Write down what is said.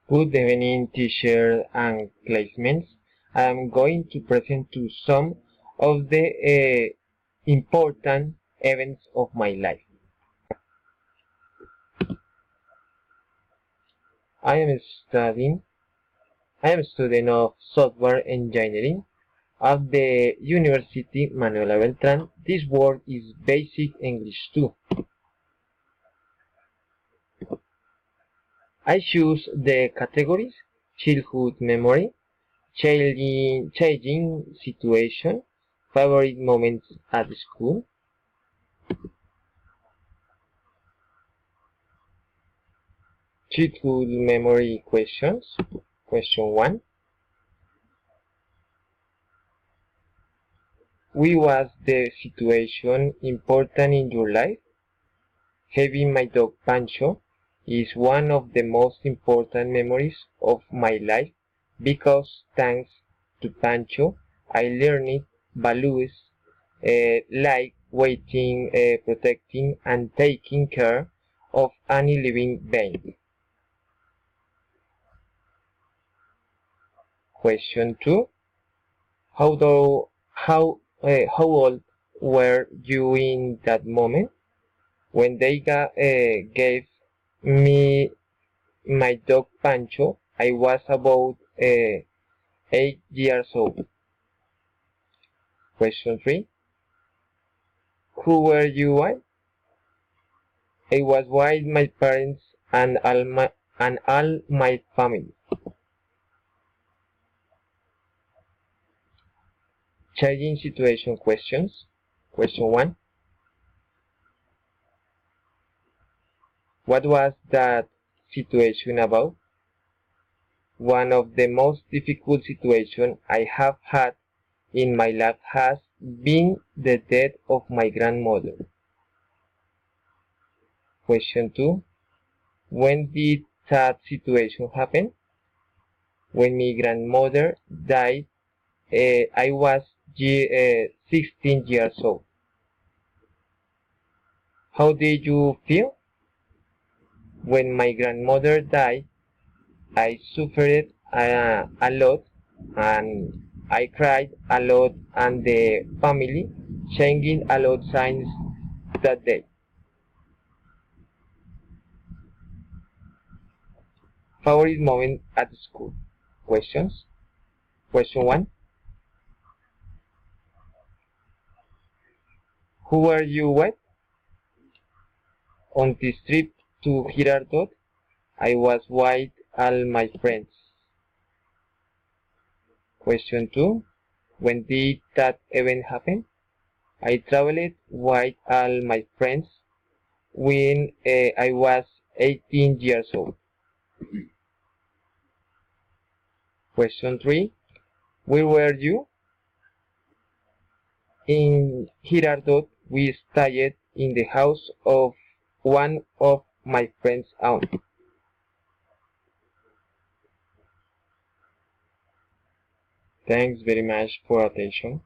Good evening, teacher and classmates. I am going to present to some of the important events of my life. I am studying. I am a student of software engineering at the University Manuela Beltran. This word is basic English too. I choose the categories: childhood memory, changing situation, favorite moments at school. Childhood memory questions. Question 1. What was the situation important in your life? Having my dog Pancho is one of the most important memories of my life because thanks to Pancho I learned values like waiting, protecting and taking care of any living being. Question 2. How old were you in that moment when they gave me my dog Pancho? I was about 8 years old. Question 3. Who were you with? I was with my parents and all my family. Changing situation questions. Question 1. What was that situation about? One of the most difficult situations I have had in my life has been the death of my grandmother. Question 2. When did that situation happen? When my grandmother died, I was 16 years old. How did you feel? When my grandmother died, I suffered a lot and I cried a lot and the family changing a lot since that day. Favorite moment at school? Questions. Question 1. Who were you with? On this trip to Girardot, I was with all my friends. Question 2. When did that event happen? I traveled with all my friends when I was 18 years old. Question 3. Where were you? In Girardot, we stayed in the house of one of my friend's aunt. Thanks very much for attention.